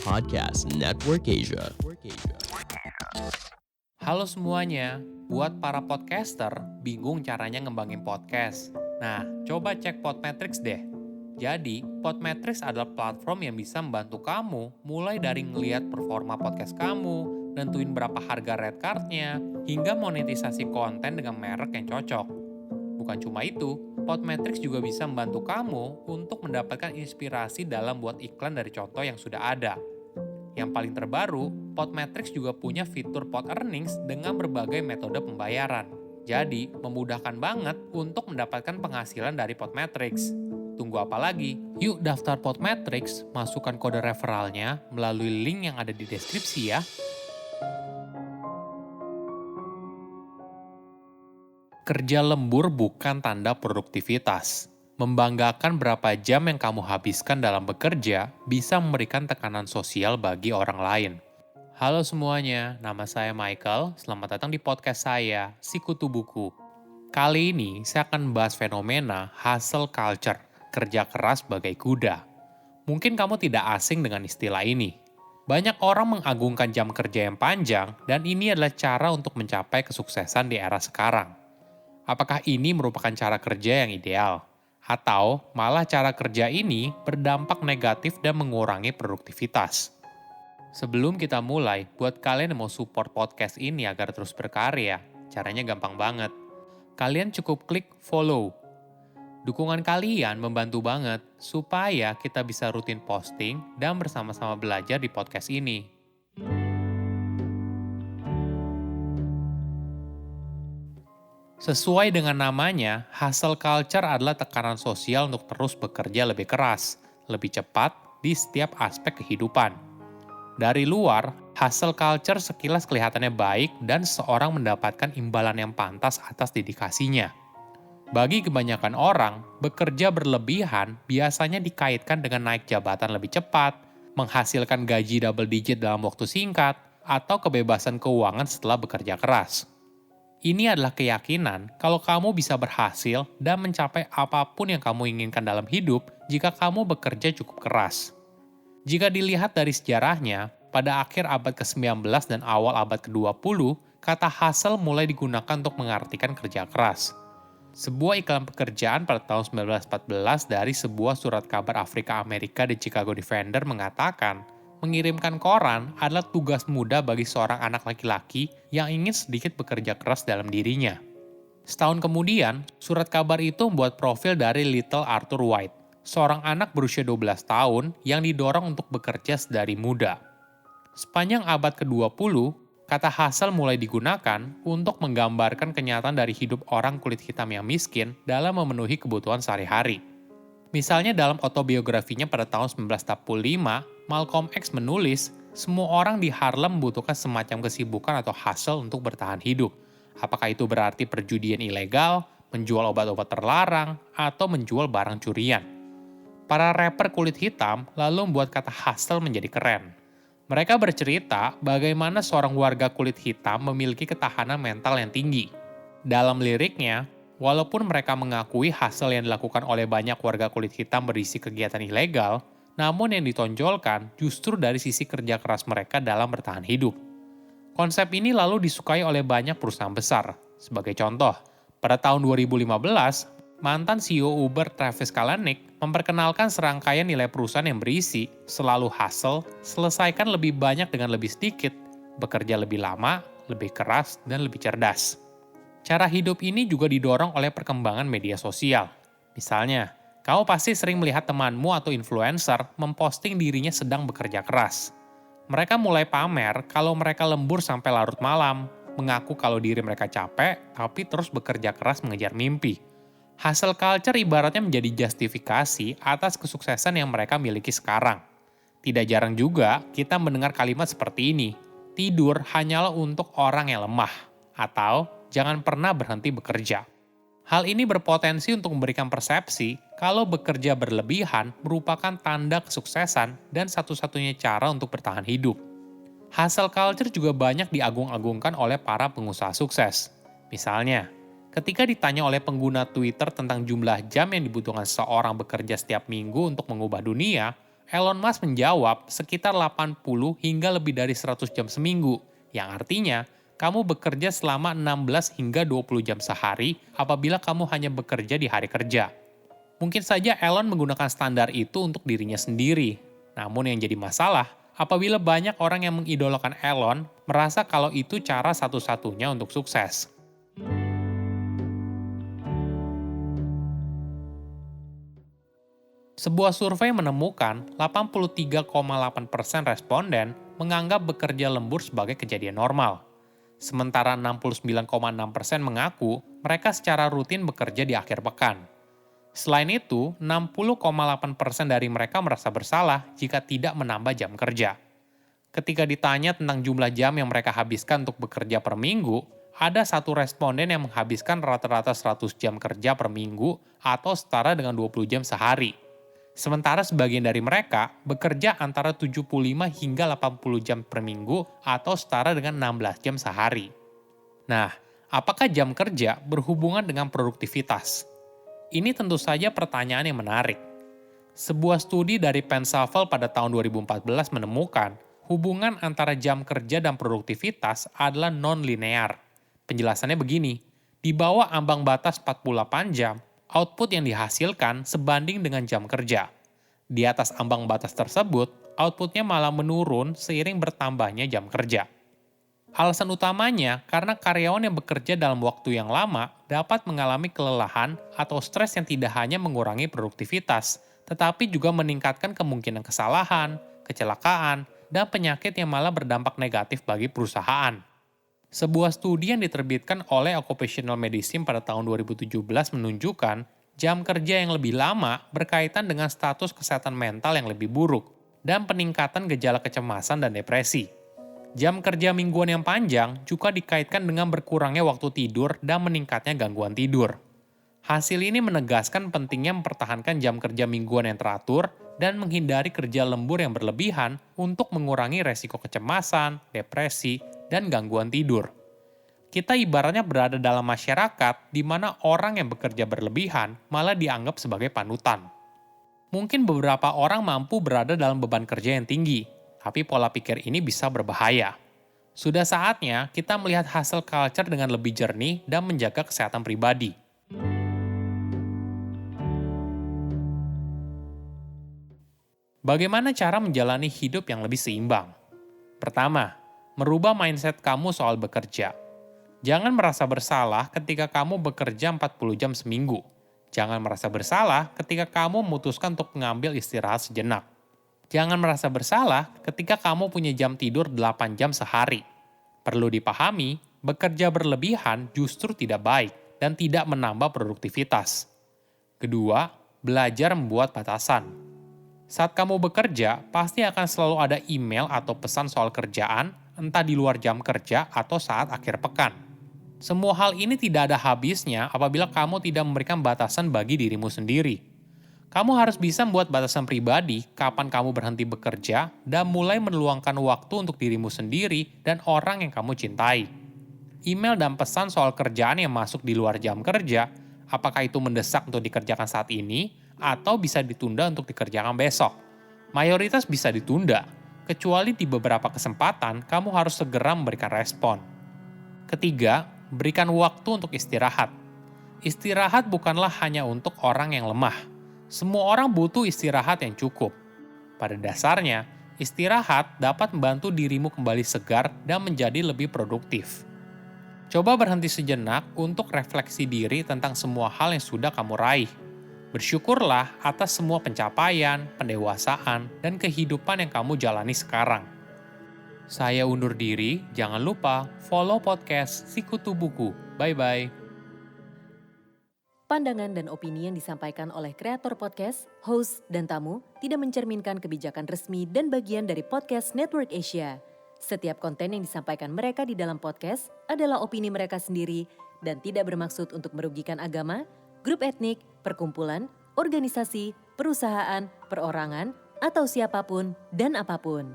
Podcast Network Asia. Halo semuanya, buat para podcaster bingung caranya ngembangin podcast. Nah, coba cek Podmetrics deh. Jadi, Podmetrics adalah platform yang bisa membantu kamu mulai dari ngeliat performa podcast kamu, nentuin berapa harga red card-nya, hingga monetisasi konten dengan merek yang cocok. Bukan cuma itu, Podmetrics juga bisa membantu kamu untuk mendapatkan inspirasi dalam buat iklan dari contoh yang sudah ada. Yang paling terbaru, Podmetrics juga punya fitur Pod Earnings dengan berbagai metode pembayaran. Jadi, memudahkan banget untuk mendapatkan penghasilan dari Podmetrics. Tunggu apa lagi? Yuk daftar Podmetrics, masukkan kode referralnya melalui link yang ada di deskripsi ya. Kerja lembur bukan tanda produktivitas. Membanggakan berapa jam yang kamu habiskan dalam bekerja bisa memberikan tekanan sosial bagi orang lain. Halo semuanya, nama saya Michael. Selamat datang di podcast saya, Sikutu Buku. Kali ini saya akan membahas fenomena hustle culture, kerja keras bagai kuda. Mungkin kamu tidak asing dengan istilah ini. Banyak orang mengagungkan jam kerja yang panjang, dan ini adalah cara untuk mencapai kesuksesan di era sekarang. Apakah ini merupakan cara kerja yang ideal? Atau malah cara kerja ini berdampak negatif dan mengurangi produktivitas? Sebelum kita mulai, buat kalian yang mau support podcast ini agar terus berkarya, caranya gampang banget. Kalian cukup klik follow. Dukungan kalian membantu banget supaya kita bisa rutin posting dan bersama-sama belajar di podcast ini. Sesuai dengan namanya, hustle culture adalah tekanan sosial untuk terus bekerja lebih keras, lebih cepat di setiap aspek kehidupan. Dari luar, hustle culture sekilas kelihatannya baik dan seseorang mendapatkan imbalan yang pantas atas dedikasinya. Bagi kebanyakan orang, bekerja berlebihan biasanya dikaitkan dengan naik jabatan lebih cepat, menghasilkan gaji double digit dalam waktu singkat, atau kebebasan keuangan setelah bekerja keras. Ini adalah keyakinan kalau kamu bisa berhasil dan mencapai apapun yang kamu inginkan dalam hidup jika kamu bekerja cukup keras. Jika dilihat dari sejarahnya, pada akhir abad ke-19 dan awal abad ke-20, kata hustle mulai digunakan untuk mengartikan kerja keras. Sebuah iklan pekerjaan pada tahun 1914 dari sebuah surat kabar Afrika Amerika di Chicago Defender mengatakan, mengirimkan koran adalah tugas mudah bagi seorang anak laki-laki yang ingin sedikit bekerja keras dalam dirinya. Setahun kemudian, surat kabar itu membuat profil dari Little Arthur White, seorang anak berusia 12 tahun yang didorong untuk bekerja sedari muda. Sepanjang abad ke-20, kata hustle mulai digunakan untuk menggambarkan kenyataan dari hidup orang kulit hitam yang miskin dalam memenuhi kebutuhan sehari-hari. Misalnya dalam autobiografinya pada tahun 1945, Malcolm X menulis, semua orang di Harlem membutuhkan semacam kesibukan atau hustle untuk bertahan hidup. Apakah itu berarti perjudian ilegal, menjual obat-obat terlarang, atau menjual barang curian. Para rapper kulit hitam lalu membuat kata hustle menjadi keren. Mereka bercerita bagaimana seorang warga kulit hitam memiliki ketahanan mental yang tinggi. Dalam liriknya, walaupun mereka mengakui hustle yang dilakukan oleh banyak warga kulit hitam berisi kegiatan ilegal, namun yang ditonjolkan justru dari sisi kerja keras mereka dalam bertahan hidup. Konsep ini lalu disukai oleh banyak perusahaan besar. Sebagai contoh, pada tahun 2015, mantan CEO Uber Travis Kalanick memperkenalkan serangkaian nilai perusahaan yang berisi selalu hustle, selesaikan lebih banyak dengan lebih sedikit, bekerja lebih lama, lebih keras, dan lebih cerdas. Cara hidup ini juga didorong oleh perkembangan media sosial. Misalnya, kamu pasti sering melihat temanmu atau influencer memposting dirinya sedang bekerja keras. Mereka mulai pamer kalau mereka lembur sampai larut malam, mengaku kalau diri mereka capek, tapi terus bekerja keras mengejar mimpi. Hustle culture ibaratnya menjadi justifikasi atas kesuksesan yang mereka miliki sekarang. Tidak jarang juga kita mendengar kalimat seperti ini, tidur hanyalah untuk orang yang lemah, atau jangan pernah berhenti bekerja. Hal ini berpotensi untuk memberikan persepsi kalau bekerja berlebihan merupakan tanda kesuksesan dan satu-satunya cara untuk bertahan hidup. Hustle culture juga banyak diagung-agungkan oleh para pengusaha sukses. Misalnya, Ketika ditanya oleh pengguna Twitter tentang jumlah jam yang dibutuhkan seseorang bekerja setiap minggu untuk mengubah dunia, Elon Musk menjawab sekitar 80 hingga lebih dari 100 jam seminggu, yang artinya kamu bekerja selama 16 hingga 20 jam sehari apabila kamu hanya bekerja di hari kerja. Mungkin saja Elon menggunakan standar itu untuk dirinya sendiri. Namun yang jadi masalah, apabila banyak orang yang mengidolakan Elon merasa kalau itu cara satu-satunya untuk sukses. Sebuah survei menemukan 83,8% responden menganggap bekerja lembur sebagai kejadian normal. Sementara 69,6% mengaku mereka secara rutin bekerja di akhir pekan. Selain itu, 60,8% dari mereka merasa bersalah jika tidak menambah jam kerja. Ketika ditanya tentang jumlah jam yang mereka habiskan untuk bekerja per minggu, ada satu responden yang menghabiskan rata-rata 100 jam kerja per minggu atau setara dengan 20 jam sehari. Sementara sebagian dari mereka bekerja antara 75 hingga 80 jam per minggu atau setara dengan 16 jam sehari. Nah, apakah jam kerja berhubungan dengan produktivitas? Ini tentu saja pertanyaan yang menarik. Sebuah studi dari Pensaval pada tahun 2014 menemukan hubungan antara jam kerja dan produktivitas adalah non-linear. Penjelasannya begini, di bawah ambang batas 48 jam, output yang dihasilkan sebanding dengan jam kerja. Di atas ambang batas tersebut, outputnya malah menurun seiring bertambahnya jam kerja. Alasan utamanya karena karyawan yang bekerja dalam waktu yang lama dapat mengalami kelelahan atau stres yang tidak hanya mengurangi produktivitas, tetapi juga meningkatkan kemungkinan kesalahan, kecelakaan, dan penyakit yang malah berdampak negatif bagi perusahaan. Sebuah studi yang diterbitkan oleh Occupational Medicine pada tahun 2017 menunjukkan jam kerja yang lebih lama berkaitan dengan status kesehatan mental yang lebih buruk dan peningkatan gejala kecemasan dan depresi. Jam kerja mingguan yang panjang juga dikaitkan dengan berkurangnya waktu tidur dan meningkatnya gangguan tidur. Hasil ini menegaskan pentingnya mempertahankan jam kerja mingguan yang teratur dan menghindari kerja lembur yang berlebihan untuk mengurangi resiko kecemasan, depresi, dan gangguan tidur. Kita ibaratnya berada dalam masyarakat di mana orang yang bekerja berlebihan malah dianggap sebagai panutan. Mungkin beberapa orang mampu berada dalam beban kerja yang tinggi, tapi pola pikir ini bisa berbahaya. Sudah saatnya kita melihat hustle culture dengan lebih jernih dan menjaga kesehatan pribadi. Bagaimana cara menjalani hidup yang lebih seimbang? Pertama, merubah mindset kamu soal bekerja. Jangan merasa bersalah ketika kamu bekerja 40 jam seminggu. Jangan merasa bersalah ketika kamu memutuskan untuk mengambil istirahat sejenak. Jangan merasa bersalah ketika kamu punya jam tidur 8 jam sehari. Perlu dipahami, bekerja berlebihan justru tidak baik dan tidak menambah produktivitas. Kedua, belajar membuat batasan. Saat kamu bekerja, pasti akan selalu ada email atau pesan soal kerjaan, entah di luar jam kerja atau saat akhir pekan. Semua hal ini tidak ada habisnya apabila kamu tidak memberikan batasan bagi dirimu sendiri. Kamu harus bisa membuat batasan pribadi kapan kamu berhenti bekerja dan mulai meluangkan waktu untuk dirimu sendiri dan orang yang kamu cintai. Email dan pesan soal kerjaan yang masuk di luar jam kerja, apakah itu mendesak untuk dikerjakan saat ini, atau bisa ditunda untuk dikerjakan besok. Mayoritas bisa ditunda, kecuali di beberapa kesempatan kamu harus segera memberikan respon. Ketiga, berikan waktu untuk istirahat. Istirahat bukanlah hanya untuk orang yang lemah. Semua orang butuh istirahat yang cukup. Pada dasarnya, istirahat dapat membantu dirimu kembali segar dan menjadi lebih produktif. Coba berhenti sejenak untuk refleksi diri tentang semua hal yang sudah kamu raih. Bersyukurlah atas semua pencapaian, pendewasaan, dan kehidupan yang kamu jalani sekarang. Saya undur diri, jangan lupa follow podcast Sikutu Buku. Bye-bye. Pandangan dan opini yang disampaikan oleh kreator podcast, host, dan tamu tidak mencerminkan kebijakan resmi dan bagian dari podcast Network Asia. Setiap konten yang disampaikan mereka di dalam podcast adalah opini mereka sendiri dan tidak bermaksud untuk merugikan agama, grup etnik, perkumpulan, organisasi, perusahaan, perorangan, atau siapapun dan apapun.